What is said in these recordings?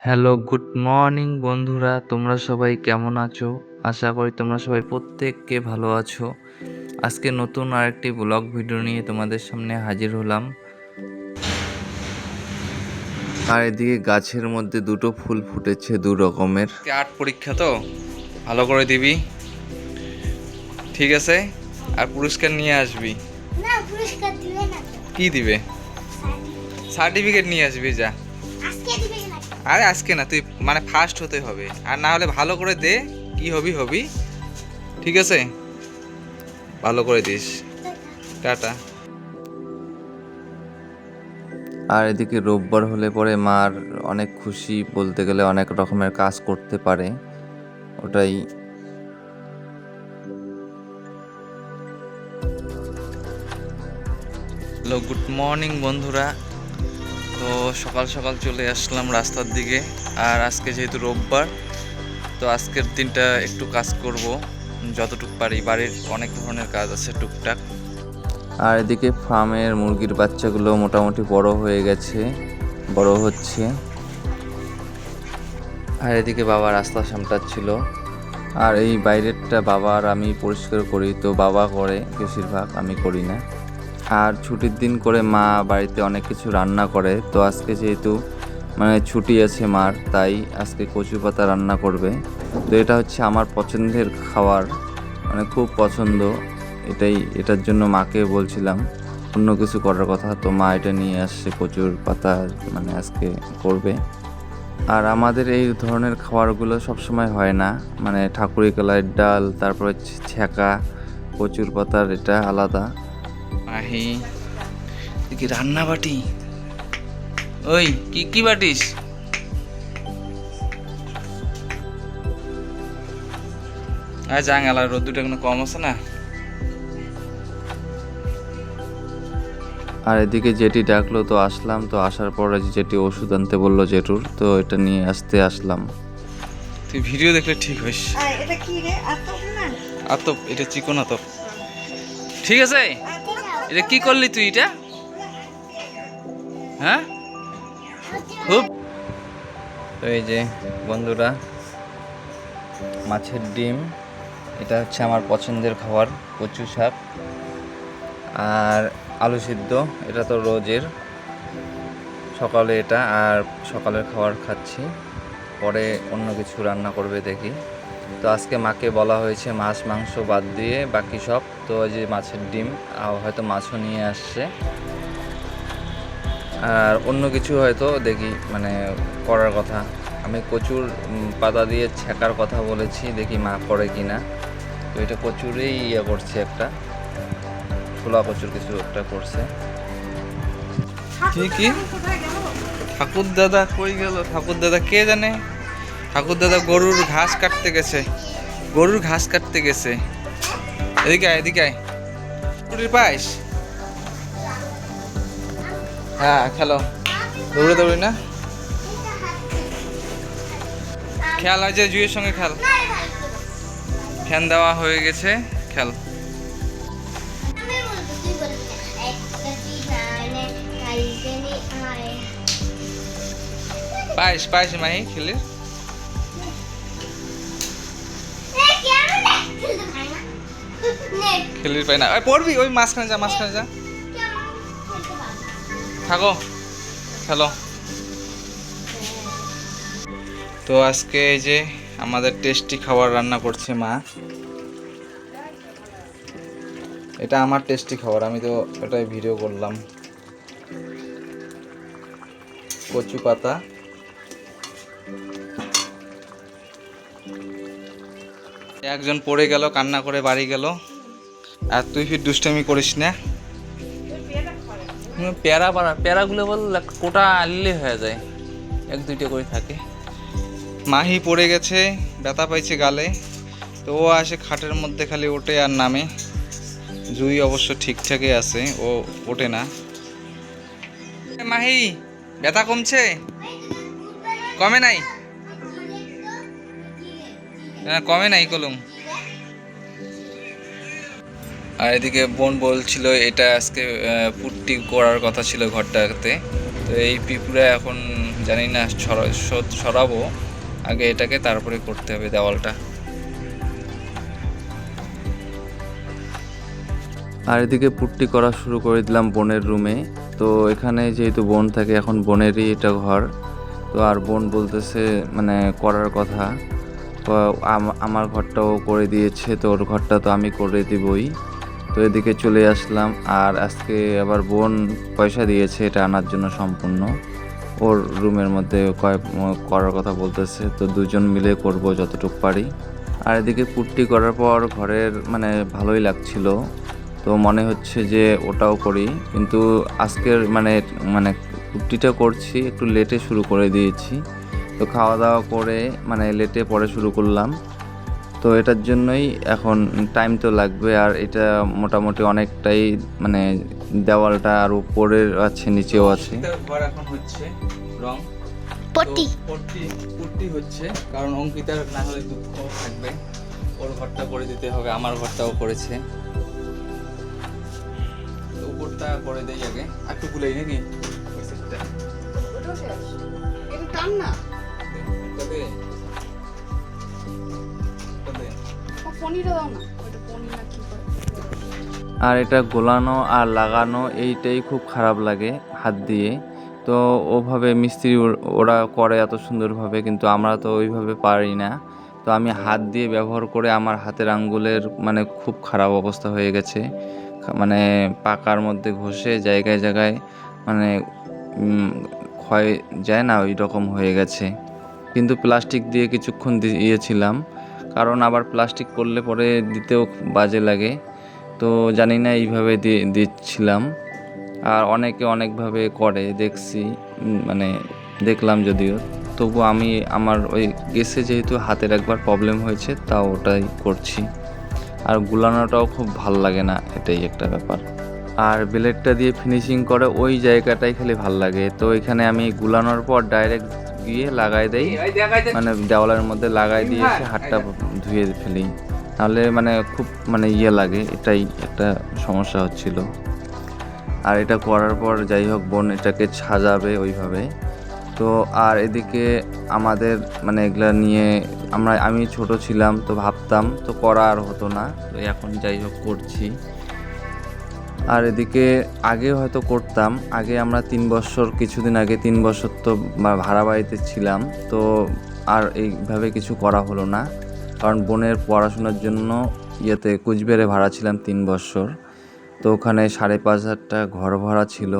Hello, good morning বন্ধুরা। তোমরা সবাই কেমন আছো? আশা করি তোমরা সবাই প্রত্যেককে ভালো আছো। আজকে নতুন আরেকটি ব্লগ ভিডিও নিয়ে তোমাদের সামনে হাজির হলাম। আর এদিকে গাছের মধ্যে দুটো ফুল ফুটেছে দু রকমের। আর্ট পরীক্ষা তো ভালো করে দিবি, ঠিক আছে? আর পুরস্কার নিয়ে আসবি। না, পুরস্কার দিবে না। কি দিবে? সার্টিফিকেট নিয়ে আসবি যা। আজকে দিবে না। আরে আজকে না, তুই মানে ফার্স্ট হতে হবে, আর না হলে ভালো করে দে। কি হবি, ঠিক আছে? ভালো করে দিস। টাটা। আর এদিকে রোববার হলে পরে মার অনেক খুশি, বলতে গেলে অনেক রকমের কাজ করতে পারে, ওটাই। হ্যালো, গুড মর্নিং বন্ধুরা। তো সকাল সকাল চলে আসলাম রাস্তার দিকে। আর আজকে যেহেতু রোববার, তো আজকের দিনটা একটু কাজ করব যতটুকু পারি। বাড়ির অনেক ধরনের কাজ আছে টুকটাক। আর এদিকে ফার্মের মুরগির বাচ্চাগুলো মোটামুটি বড় হচ্ছে। আর এদিকে বাবা রাস্তা সামটাচ্ছিল। আর এই বাইরেরটা বাবা আর আমি পরিষ্কার করি, তো বাবা করে বেশিরভাগ, আমি করি না। আর ছুটির দিন করে মা বাড়িতে অনেক কিছু রান্না করে। তো আজকে যেহেতু মানে ছুটি আছে মার, তাই আজকে কচু পাতা রান্না করবে। তো এটা হচ্ছে আমার পছন্দের খাবার, মানে খুব পছন্দ। এটার জন্য মাকে বলছিলাম অন্য কিছু করার কথা, তো মা এটা নিয়ে আসছে, কচুর পাতা মানে আজকে করবে। আর আমাদের এই ধরনের খাবারগুলো সবসময় হয় না, মানে ঠাকুরি কলাইয়ের ডাল, তারপরে ছ্যাঁকা, কচুর পাতার এটা আলাদা। মাহি কি রান্না বাটি? ওই কি বাটিস? আর জাঙ্গালা রোদ্দুরটা কোনো কম আছে না। আর এদিকে যেটি ডাকলো, তো আসলাম। তো আসার পরে যেটি ওষুধ আনতে বললো জেঠুর, তো এটা নিয়ে আসলাম। তুই ভিডিও দেখলে ঠিক হইস। এটা কি রে? আতপ না? আতপ, এটা চিকন আতপ। ঠিক আছে, এটা কি করলি তুই এটা? হ্যাঁ, খুব। তো এই যে বন্ধুরা, মাছের ডিম, এটা হচ্ছে আমার পছন্দের খাবার, কচু শাক আর আলু সিদ্ধ। এটা তো রোজের সকালে এটা, আর সকালের খাবার খাচ্ছি। পরে অন্য কিছু রান্না করবে দেখি। তো আজকে মাকে বলা হয়েছে মাছ মাংস বাদ দিয়ে বাকি সব, তো ওই যে মাছের ডিম, হয়তো মাছও নিয়ে আসছে। আর অন্য কিছু হয়তো দেখি মানে করার কথা। আমি কচুর পাতা দিয়ে ছ্যাঁকার কথা বলেছি, দেখি মা করে কিনা। তো এটা কচুরেই করছে, একটা ছোলা কচুর কিছু একটা করছে। কি ঠাকুর দাদা কই গেল? ঠাকুর দাদা কে জানে। ঠাকুর দাদা গরুর ঘাস কাটতে গেছে। এদিকে আয়। পাইস? হ্যাঁ, খেলো। দৌড়ি না, খেয়াল হয় যে জুয়ের সঙ্গে খেল। ফ্যান দেওয়া হয়ে গেছে, খেল। পাইস মাহি খেলির। খেলির পাই না, পড়বি ওই মাঝখানে যা। থাকো, খেলো। তো আজকে এই যে আমাদের টেস্টি খাবার রান্না করছে মা। এটা আমার টেস্টি খাবার, আমি তো এটাই ভিডিও করলাম। কচু পাতা, একজন পড়ে গেল, কান্না করে বাড়ি গেল। আর তুই ফির দুষ্টামি করিস না। প্যারাগুলো বল কোটা আনলে হয়ে যায়, এক দুইটা করে থাকে। মাহি পড়ে গেছে, ব্যথা পাইছে গালে। তো ও আসে খাটের মধ্যে, খালি ওঠে আর নামে। জুই অবশ্য ঠিকঠাকই আছে, ও ওঠে না। মাহি ব্যথা কমছে? কমে নাই? কমে নাই কলম। আর এদিকে বোন বলছিল এটা আজকে পুট্টি করার কথা ছিল ঘরটাতে, তো এই পিঁপুড়া এখন জানি না সরাবো, আগে এটাকে তারপরে করতে হবে দেওয়ালটা। আর এদিকে পুট্টি করা শুরু করে দিলাম বোনের রুমে। তো এখানে যেহেতু বোন থাকে, এখন বোনেরই এটা ঘর। তো আর বোন বলতেছে মানে করার কথা, তো আমার ঘরটাও করে দিয়েছে, তো ওর ঘরটা তো আমি করে দিবই। তো এদিকে চলে আসলাম, আর আজকে আবার বোন পয়সা দিয়েছে এটা আনার জন্য সম্পূর্ণ। ওর রুমের মধ্যে করার কথা বলতেছে, তো দুজন মিলে করব যতটুকু পারি। আর এদিকে পুট্টি করার পর ঘরের মানে ভালোই লাগছিল, তো মনে হচ্ছে যে ওটাও করি, কিন্তু আজকের মানে মানে পুট্টিটা করছি একটু লেটে শুরু করে দিয়েছি। তো খাওয়া দাওয়া করে মানে লেটে পরে শুরু করলাম, তো এটার জন্যই এখন টাইম তো লাগবে। আর এটা মোটামুটি অনেকটাই মানে দেওয়ালটা আর উপরের আছে নিচেও আছে। ঘর এখন হচ্ছে রং পট্টি পুট্টি হচ্ছে, কারণ অঙ্কিতার না হলে দুঃখ থাকবে। ওর ঘরটা করে দিতে হবে, আমার ঘরটাও করেছে, তো উপরটা করে দেই আগে। একটু গুলাই নাকি ওই সেটটা ওটাও শেষ। এটা টান না। একটা দে, একটা দে। ও পনিরটা দাও না। ওটা পনির না কি করে? আর এটা গোলানো আর লাগানো এইটাই খুব খারাপ লাগে হাত দিয়ে। তো ওভাবে মিস্ত্রি ওরা করে এত সুন্দরভাবে, কিন্তু আমরা তো ওইভাবে পারি না। তো আমি হাত দিয়ে ব্যবহার করে আমার হাতের আঙ্গুলের মানে খুব খারাপ অবস্থা হয়ে গেছে, মানে পাকার মধ্যে ঘষে জায়গায় জায়গায় মানে ক্ষয় যায় না, ওই রকম হয়ে গেছে। কিন্তু প্লাস্টিক দিয়ে কিছুক্ষণ দিয়েছিলাম, কারণ আবার প্লাস্টিক করলে পরে দিতেও বাজে লাগে। তো জানি না এইভাবে দিচ্ছিলাম। আর অনেকে অনেকভাবে করে দেখছি, মানে দেখলাম যদিও, তবু আমি আমার ওই গেছে যেহেতু হাতের একবার প্রবলেম হয়েছে, তাও ওটাই করছি। আর গুলানোটাও খুব ভাল লাগে না, এটাই একটা ব্যাপার। আর ব্লেডটা দিয়ে ফিনিশিং করে ওই জায়গাটাই খালি ভাল লাগে। তো এখানে আমি গুলানোর পর ডাইরেক্ট গিয়ে লাগাই দেই, মানে দেওয়ালের মধ্যে লাগাই দিয়ে এসে হাতটা ধুয়ে ফেলি, নাহলে মানে খুব মানে লাগে, এটাই একটা সমস্যা হচ্ছিল। আর এটা করার পর যাই হোক বোন এটাকে সাজাবে ওইভাবে। তো আর এদিকে আমাদের মানে এগুলা নিয়ে আমি ছোট ছিলাম, তো ভাবতাম তো করা আর হতো না, তো এখন যাই হোক করছি। আর এদিকে আগে হয়তো করতাম, আগে আমরা 3 বছর কিছুদিন আগে 3 বছর তো ভাড়া বাড়িতে ছিলাম, তো আর এইভাবে কিছু করা হলো না, কারণ বোনের পড়াশোনার জন্য কুচবিহারে ভাড়া ছিলাম 3 বছর। তো ওখানে 5,500 টাকা ঘর ভাড়া ছিল,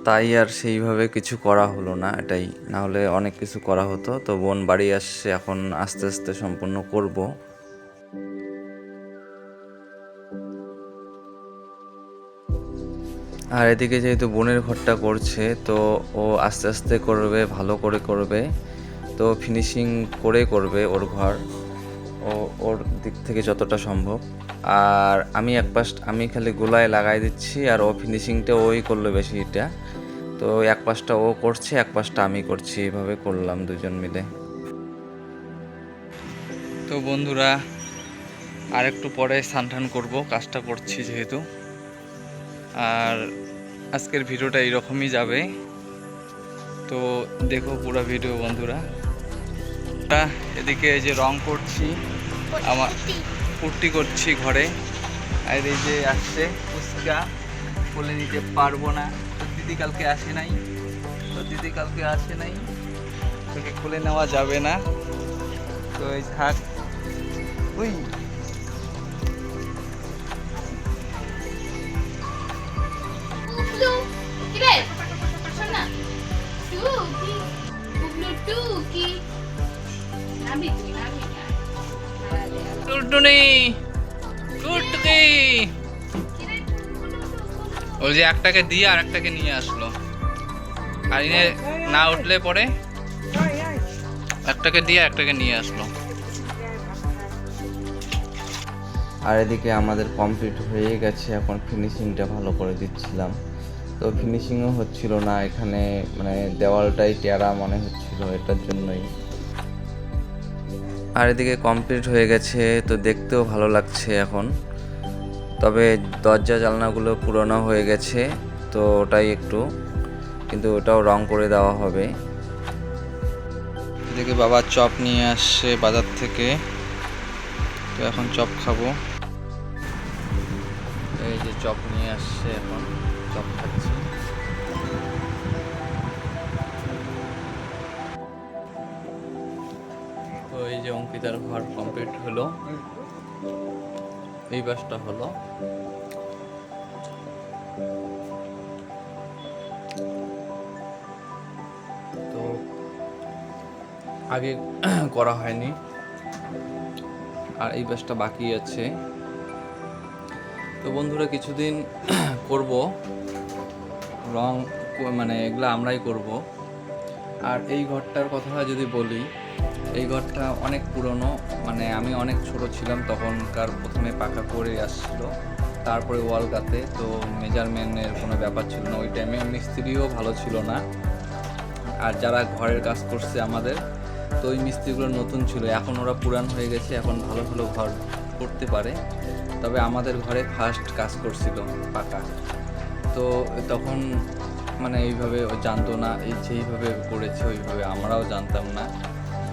তাই আর সেইভাবে কিছু করা হলো না, এটাই না হলে অনেক কিছু করা হতো। তো বোন বাড়ি আসছে, এখন আস্তে আস্তে সম্পূর্ণ করব। আর এদিকে যেহেতু বোনের ঘরটা করছে, তো ও আস্তে আস্তে করবে, ভালো করে করবে, তো ফিনিশিং করে করবে ওর ঘর, ওর দিক থেকে যতটা সম্ভব। আর আমি খালি গোলায় লাগাই দিচ্ছি, আর ও ফিনিশিংটা ওই করলো বেশি এটা। তো এক পাশটা ও করছে, এক পাশটা আমি করছি, এইভাবে করলাম দুজন মিলে। তো বন্ধুরা আর একটু পরে স্নান করবো, কাজটা করছি যেহেতু। আর আজকের ভিডিওটা এইরকমই যাবে, তো দেখো পুরো ভিডিও বন্ধুরা। এদিকে এই যে রং করছি, আমার পুট্টি করছি ঘরে। আর এই যে আসছে ফুচকা, বলে নিতে পারবো না, তো দিদি কালকে আসে নাই, তোকে খুলে নেওয়া যাবে না, তো এই থাক। ওই ওই যে একটাকে দিয়ে আর একটাকে নিয়ে আসলো, আর ইনে না উঠলে পরে একটাকে দিয়ে একটাকে নিয়ে আসলো। আর এদিকে আমাদের কমপ্লিট হয়ে গেছে, এখন ফিনিশিংটা ভালো করে দিচ্ছিলাম, তো ফিনিশিংও হচ্ছিল না এখানে, মানে দেওয়ালটাই টেরা মনে হচ্ছিল, এটার জন্যই। আর এদিকে কমপ্লিট হয়ে গেছে, তো দেখতেও ভালো লাগছে এখন, তবে দরজা জানলাগুলো পুরনো হয়ে গেছে, তো ওটাই একটু, কিন্তু ওটাও রং করে দেওয়া হবে। এদিকে বাবা চপ নিয়ে আসছে বাজার থেকে, তো এখন চপ খাবো। এই যে চপ নিয়ে আসছে, এখন চপ খাচ্ছি। তো এই যে অঙ্কিতার ঘর কমপ্লিট হলো, এই বাসটা হলো। তো আগে করা হয়নি, আর এই বাসটা বাকি আছে। তো বন্ধুরা কিছুদিন করব রং, মানে এগুলো আমরাই করব। আর এই ঘরটার কথা যদি বলি, এই ঘরটা অনেক পুরনো, মানে আমি অনেক ছোট ছিলাম তখনকার। প্রথমে পাকা করে আসছিল, তারপরে ওয়াল গাঁথে। তো মেজারমেন্টের কোনো ব্যাপার ছিল না ওই টাইমে, মিস্ত্রিও ভালো ছিল না। আর যারা ঘরের কাজ করছে আমাদের, তো ওই মিস্ত্রিগুলো নতুন ছিল, এখন ওরা পুরান হয়ে গেছে, এখন ভালো ভালো ঘর করতে পারে। তবে আমাদের ঘরে ফার্স্ট কাজ করছিল পাকা। তো তখন মানে এইভাবে ও জানতো না, এই যেইভাবে করেছে ওইভাবে আমরাও জানতাম না,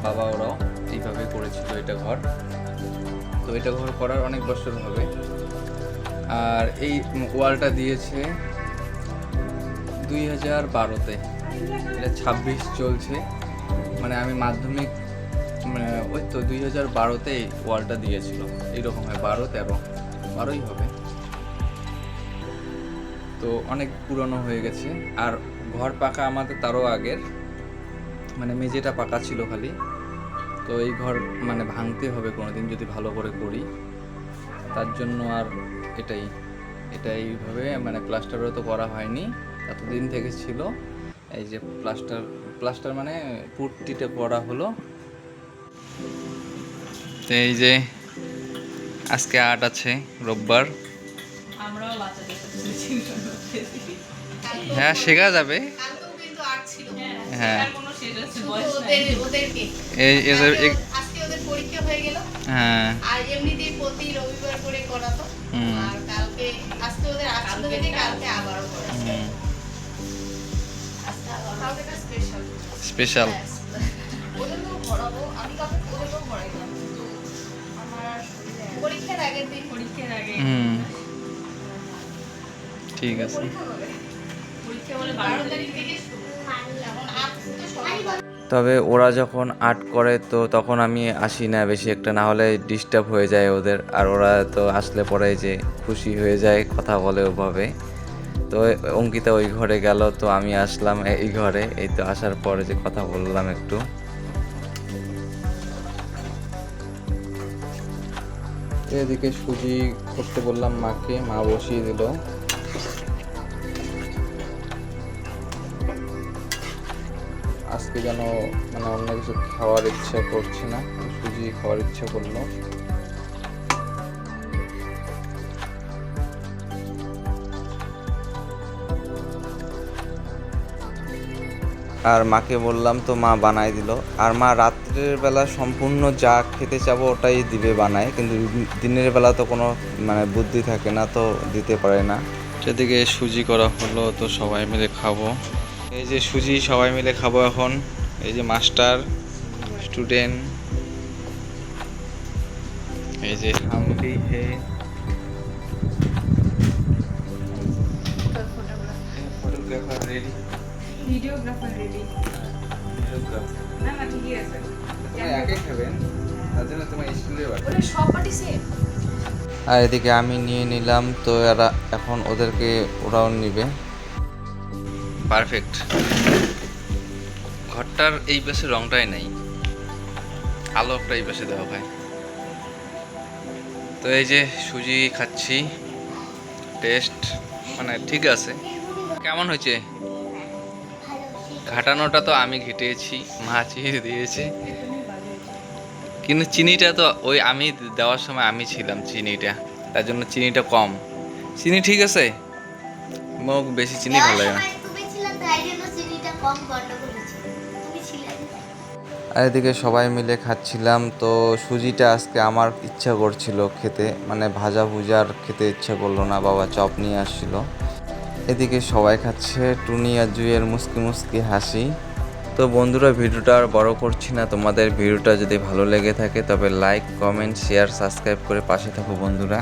বাবা ওরাও এইভাবে করেছিল এটা ঘর। তো এটা ঘর করার অনেক বছর হবে। আর এই ওয়ালটা দিয়েছে 2012-তে, এটা 26 চলছে, মানে আমি মাধ্যমিক, মানে ওই তো 2012-তে ওয়ালটা দিয়েছিল। এইরকম হয় 12-13 হবে। তো অনেক পুরনো হয়ে গেছে। আর ঘর পাকা আমাদের তারও আগের, মানে মেঝেটা পাকা ছিল খালি। তো এই ঘর মানে ভাঙতে হবে কোনোদিন যদি ভালো করে করি, তার জন্য। আর এইভাবে মানে প্লাস্টারও তো করা হয়নি, এতদিন থেকে ছিল। এই যে প্লাস্টার মানে পুট্টিটা করা হলো। তো এই যে আজকে 8 আছে, রোববার। আমরাও বাচ্চাদের হ্যাঁ, শেখা যাবে। কালকেও কিন্তু আর্ট ছিল। হ্যাঁ, আর কোনো শেষ আছে বয়স নাই। ওদেরকে এই এদের আজকে ওদের পরীক্ষা হয়ে গেল। হ্যাঁ, আর এমনিতেই প্রতি রবিবার করে করাতো। আর কালকে আজকে ওদের আর্ট ছিল দেখে কালকে আবারও করাছে। আজকে আবার কালকেটা স্পেশাল। স্পেশাল। ওদেরকেও পড়াবো, আমি কালকে ওদেরকেও পড়াইলাম, কিন্তু আমার পরীক্ষার আগের দিন, পরীক্ষার আগে। ঠিক আছে। পরীক্ষা বলে 12 তারিখ থেকে শুরু। এখন আর্ট তো সবাই তবে ওরা যখন আর্ট করে তো তখন আমি আসি না বেশি একটা, না হলে ডিস্টার্ব হয়ে যায় ওদের। আর ওরা তো আসলে পরে যে খুশি হয়ে যায়, কথা বলে ওভাবে। তো অঙ্কিতা ওই ঘরে গেল, তো আমি আসলাম এই ঘরে। এই তো আসার পরে যে কথা বললাম একটু। এদিকে সুজি করতে বললাম মাকে, মা বসিয়ে দিল। আজকে যেন মানে অন্য কিছু খাওয়ার ইচ্ছা করছে না, সুজি খাওয়ার ইচ্ছা করলো। আর মাকে বললাম, তো মা বানাই দিল। আর মা রাত্রের বেলা সম্পূর্ণ যা খেতে চাবো ওটাই দিবে বানায়, কিন্তু দিনের বেলা তো কোনো মানে বুদ্ধি থাকে না, তো দিতে পারে না। সেদিকে সুজি করা হলো, তো সবাই মিলে খাবো। এই যে সুজি সবাই মিলে খাবো এখন। এই যে মাস্টার, স্টুডেন্ট, এই যে হামদি হে ফটোগ্রাফার রেডি, ভিডিওগ্রাফার রেডি। না না ঠিকই আছে। একে খাবেন, তার জন্য তোমার স্কুলে বাড়ি। ওরে সব পার্টি সেম। আর এদিকে আমি নিয়ে নিলাম, তো এরা এখন ওদেরকে ওরাও নিবে। পারফেক্ট। ঘরটার এই পাশে রংটাই নাই, আলো একটা এই পাশে দেওয়া হয়। তো এই যে সুজি খাচ্ছি, টেস্ট মানে ঠিক আছে। কেমন হয়েছে? ঘাটানোটা তো আমি ঘেটেছি, মা চিনি দিয়েছে, কিন্তু চিনিটা তো ওই আমি দেওয়ার সময় আমি ছিলাম চিনিটা, তার জন্য চিনিটা কম। চিনি ঠিক আছে, মোক বেশি চিনি ভালো লাগে না। তুমি ছিলে তাই জন্য চিনিটা কম গন্ডগোল হয়েছিল। তুমি ছিলে না। আর এদিকে সবাই মিলে খাচ্ছিলাম। তো সুজিটা আজকে আমার ইচ্ছা করছিল খেতে, মানে ভাজা ভুজার খেতে ইচ্ছা করলো না, বাবা চপ নিয়ে আসছিল। এদিকে সবাই খাচ্ছে, টুনি আর জুইয়ের মুস্কি মুস্কি হাসি। তো বন্ধুরা, ভিডিওটা আর বড় করছি না। তোমাদের ভিডিওটা যদি ভালো লেগে থাকে তবে লাইক, কমেন্ট, শেয়ার, সাবস্ক্রাইব করে পাশে থাকো বন্ধুরা।